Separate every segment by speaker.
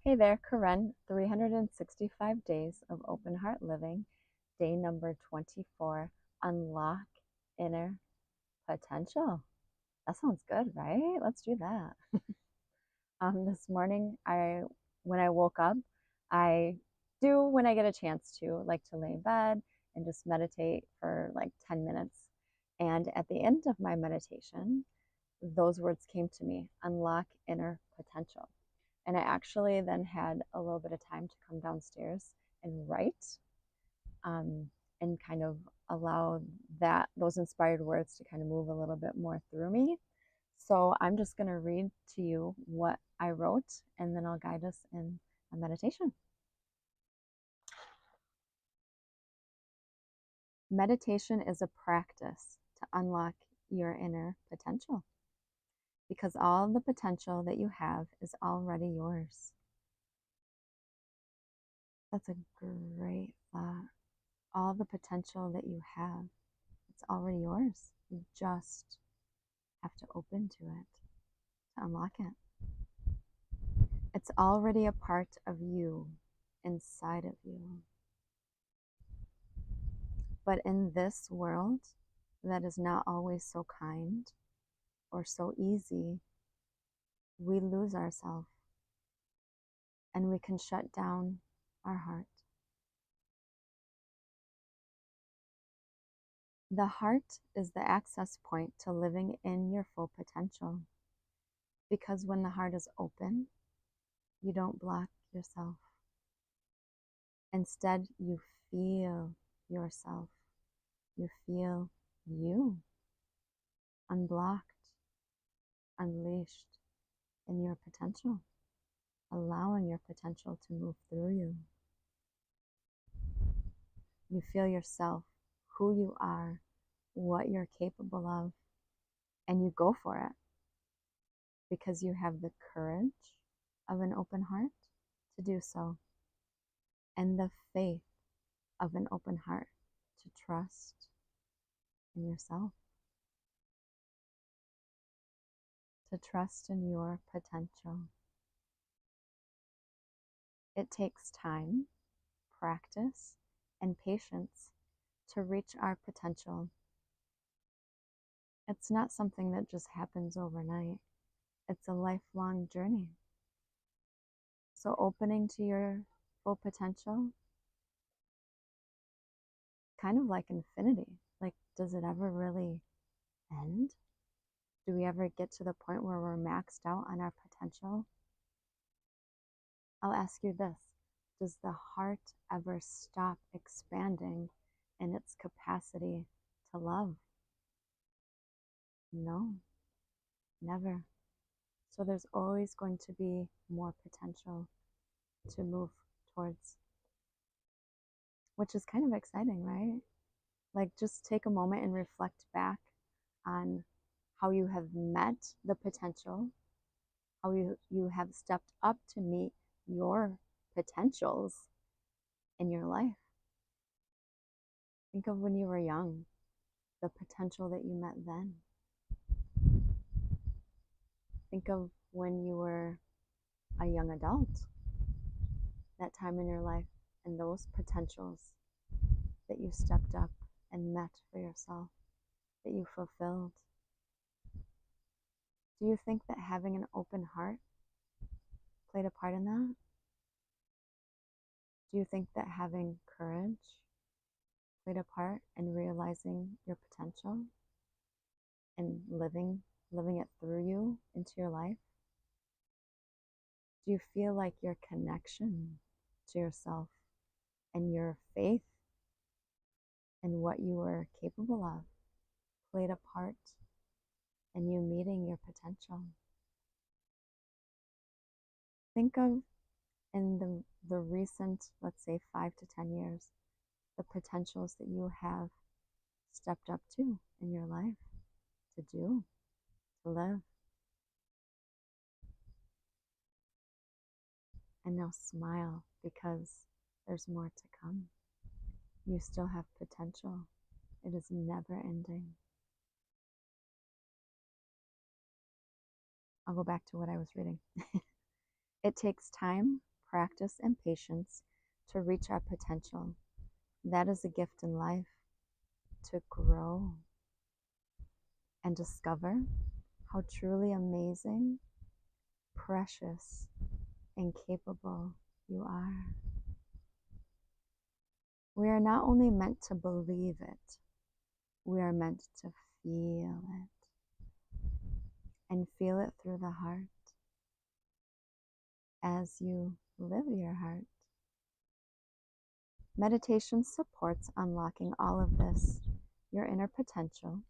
Speaker 1: Hey there, Korinn, 365 days of open heart living, day number 24, unlock inner potential. That sounds good, right? Let's do that. This morning, when I woke up, I do when I get a chance to like to lay in bed and just meditate for like 10 minutes. And at the end of my meditation, those words came to me, unlock inner potential. And I actually then had a little bit of time to come downstairs and write, um, and kind of allow those inspired words to kind of move a little bit more through me. So I'm just going to read to you what I wrote, and then I'll guide us in a meditation. Meditation is a practice to unlock your inner potential because all the potential that you have is already yours. That's a great thought. All the potential that you have, it's already yours. You just have to open to it, to unlock it. It's already a part of you, inside of you. But in this world that is not always so kind or so easy, we lose ourselves and we can shut down our heart. The heart is the access point to living in your full potential, because when the heart is open, you don't block yourself. Instead, you feel yourself. You feel you, unblocked, unleashed in your potential, allowing your potential to move through you. You feel yourself, who you are, what you're capable of, and you go for it because you have the courage of an open heart to do so, and the faith of an open heart to trust in yourself, to trust in your potential. It takes time, practice, and patience to reach our potential. It's not something that just happens overnight. It's a lifelong journey. So opening to your full potential, kind of like infinity. Like, does it ever really end? Do we ever get to the point where we're maxed out on our potential? I'll ask you this. Does the heart ever stop expanding in its capacity to love? No, never. So there's always going to be more potential to move towards, which is kind of exciting, right? Like, just take a moment and reflect back on how you have met the potential, how you have stepped up to meet your potentials in your life. Think of when you were young, the potential that you met then. Think of when you were a young adult, that time in your life, and those potentials that you stepped up and met for yourself, that you fulfilled. Do you think that having an open heart played a part in that? Do you think that having courage played a part in realizing your potential and living it through you into your life? Do you feel like your connection to yourself and your faith in what you were capable of played a part in you meeting your potential? Think of in the recent, let's say 5 to 10 years, the potentials that you have stepped up to in your life to do, to live. And now smile because there's more to come. You still have potential. It is never ending. I'll go back to what I was reading. It takes time, practice and patience to reach our potential. That is a gift in life, to grow and discover how truly amazing, precious, and capable you are. We are not only meant to believe it, we are meant to feel it, and feel it through the heart as you live your heart. Meditation supports unlocking all of this, your inner potential,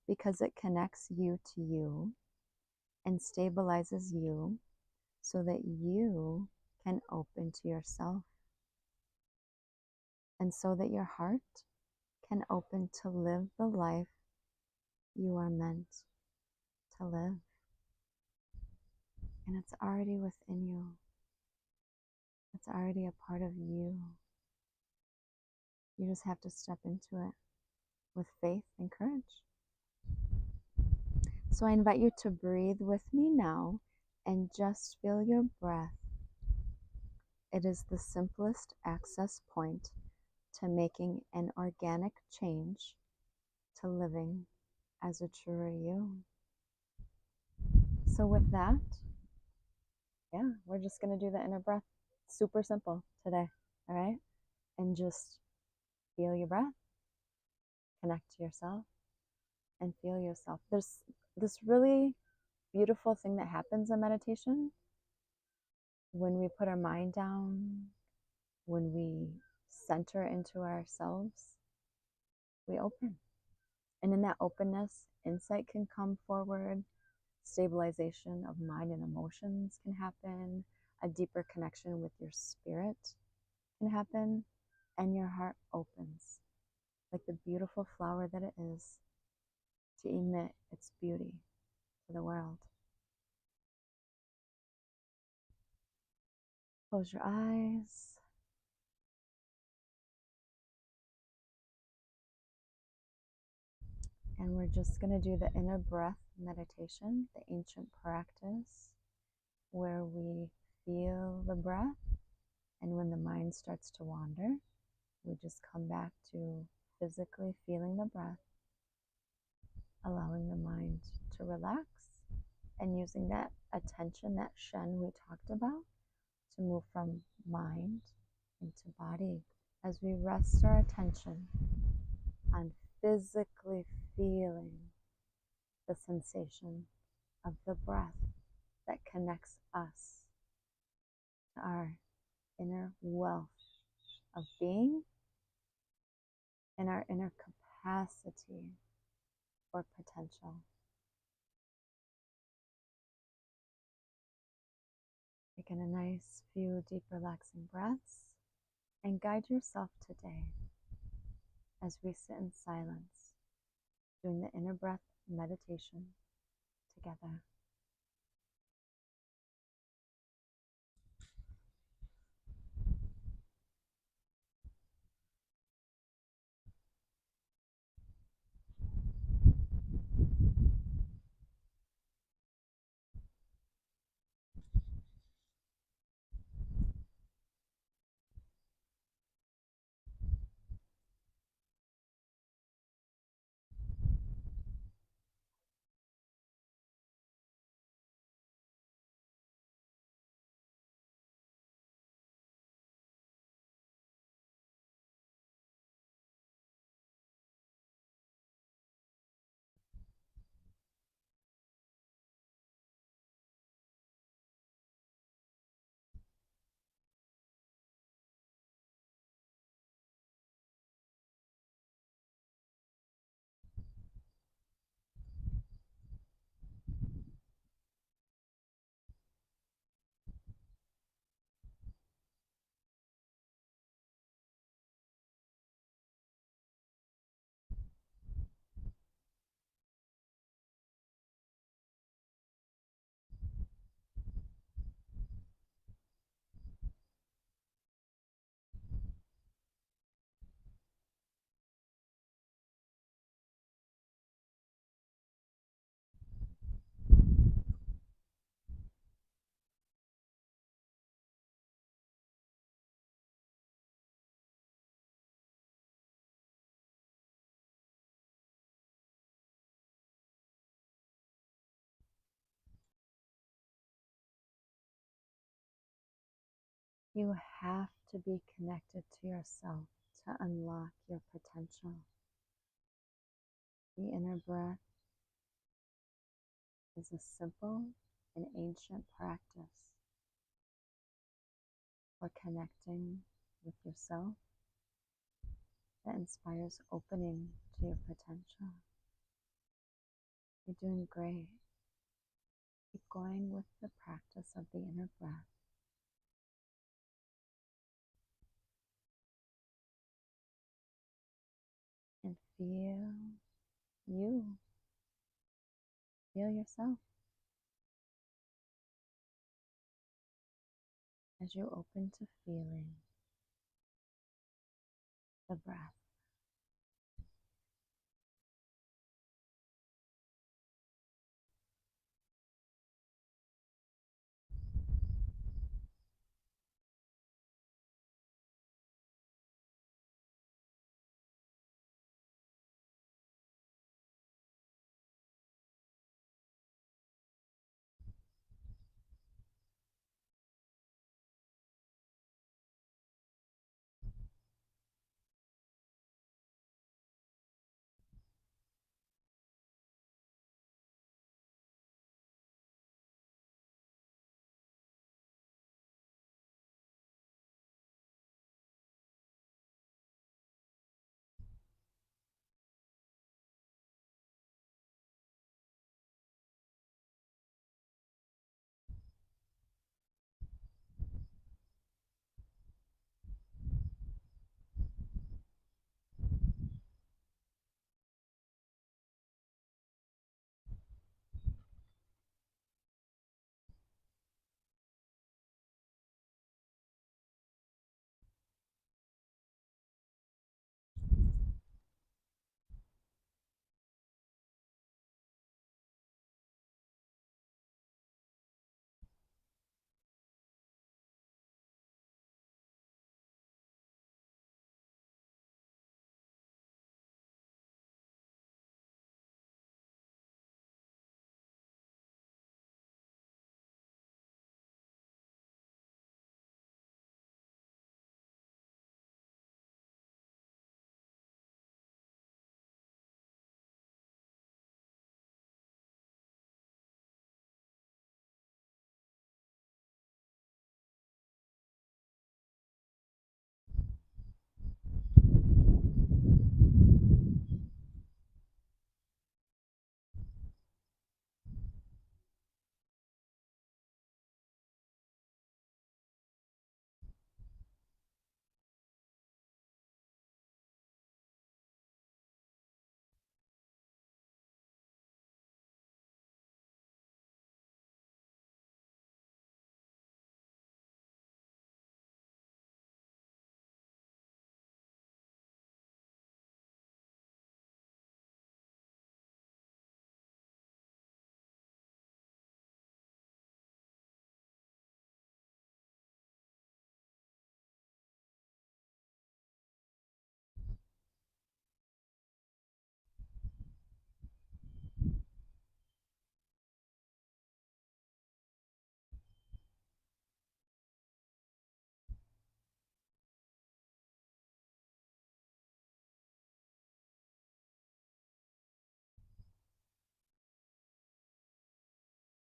Speaker 1: because it connects you to you and stabilizes you so that you can open to yourself, and so that your heart can open to live the life you are meant to live. And it's already within you. It's already a part of you. You just have to step into it with faith and courage. So I invite you to breathe with me now and just feel your breath. It is the simplest access point to making an organic change, to living as a truer you. So with that, we're just going to do the inner breath. Super simple today, all right? And just feel your breath, connect to yourself, and feel yourself. There's this really beautiful thing that happens in meditation when we put our mind down, when we center into ourselves, we open. And in that openness, insight can come forward, stabilization of mind and emotions can happen, a deeper connection with your spirit can happen, and your heart opens like the beautiful flower that it is to emit its beauty to the world. Close your eyes. And we're just going to do the inner breath meditation, the ancient practice, where we feel the breath. And when the mind starts to wander, we just come back to physically feeling the breath, allowing the mind to relax, and using that attention, that Shen we talked about, to move from mind into body as we rest our attention on physically feeling the sensation of the breath that connects us to our inner wealth of being and our inner capacity for potential. Taking a nice few deep relaxing breaths, and guide yourself today as we sit in silence doing the inner breath meditation together. You have to be connected to yourself to unlock your potential. The inner breath is a simple and ancient practice for connecting with yourself that inspires opening to your potential. You're doing great. Keep going with the practice of the inner breath. And feel you. Feel yourself as you open to feeling the breath.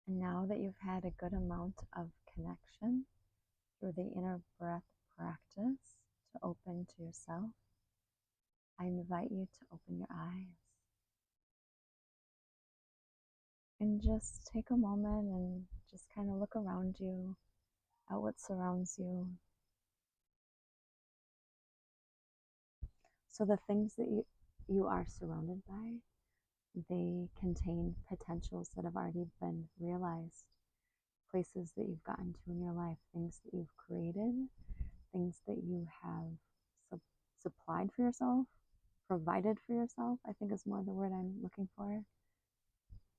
Speaker 1: And now that you've had a good amount of connection through the inner breath practice to open to yourself, I invite you to open your eyes and just take a moment and just kind of look around you at what surrounds you. So the things that you are surrounded by, they contain potentials that have already been realized, places that you've gotten to in your life, things that you've created, things that you have supplied for yourself, provided for yourself, I think is more the word I'm looking for.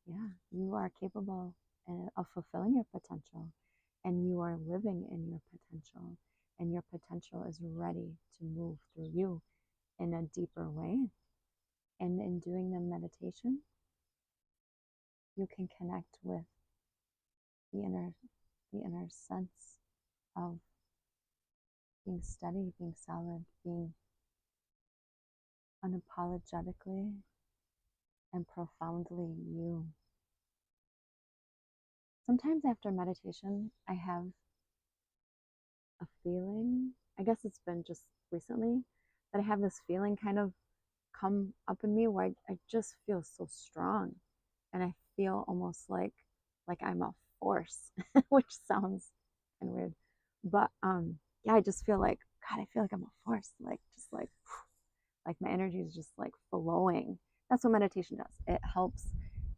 Speaker 1: Yeah, you are capable of fulfilling your potential, and you are living in your potential, and your potential is ready to move through you in a deeper way. And in doing the meditation, you can connect with the inner sense of being steady, being solid, being unapologetically and profoundly you. Sometimes after meditation, I have a feeling, I guess it's been just recently, that I have this feeling kind of come up in me where I just feel so strong, and I feel almost like I'm a force, which sounds kind of weird, but yeah, I just feel like, God, I feel like I'm a force, like just like my energy is just like flowing. That's what meditation does. It helps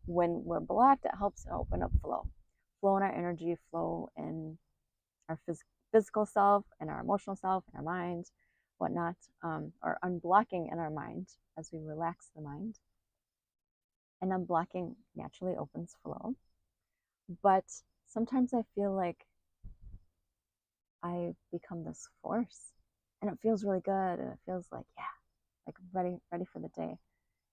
Speaker 1: when we're blocked. It helps to open up flow in our energy, flow in our physical self and our emotional self and our mind, whatnot, or unblocking in our mind as we relax the mind. And unblocking naturally opens flow. But sometimes I feel like I become this force, and it feels really good, and it feels like, yeah, like ready for the day.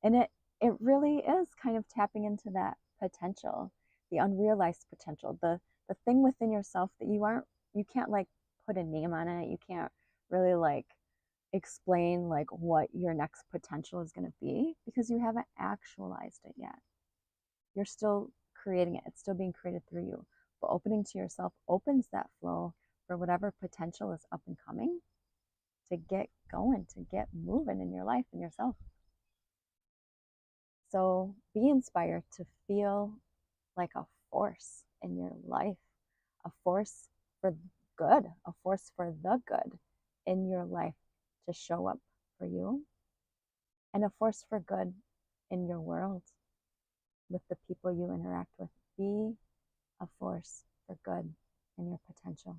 Speaker 1: And it really is kind of tapping into that potential, the unrealized potential, the thing within yourself that you can't like put a name on it. You can't really like explain like what your next potential is going to be because you haven't actualized it yet. You're still creating it. It's still being created through you. But opening to yourself opens that flow for whatever potential is up and coming to get going, to get moving in your life and yourself. So be inspired to feel like a force in your life, a force for good, a force for the good in your life to show up for you, and a force for good in your world with the people you interact with. Be a force for good in your potential.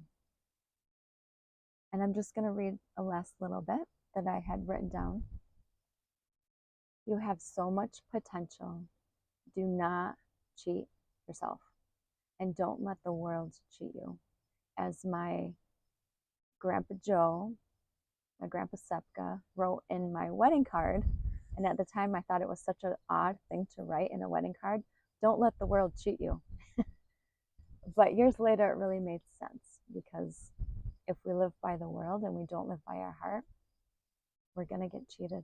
Speaker 1: And I'm just going to read a last little bit that I had written down. You have so much potential. Do not cheat yourself, and don't let the world cheat you. As my Grandpa Joe, my Grandpa Sepka, wrote in my wedding card, and at the time I thought it was such an odd thing to write in a wedding card, don't let the world cheat you. But years later, it really made sense, because if we live by the world and we don't live by our heart, we're going to get cheated.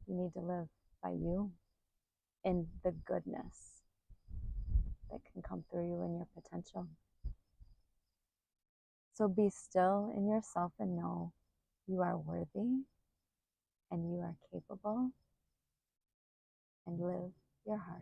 Speaker 1: You need to live by you in the goodness that can come through you and your potential. So be still in yourself and know you are worthy and you are capable, and live your heart.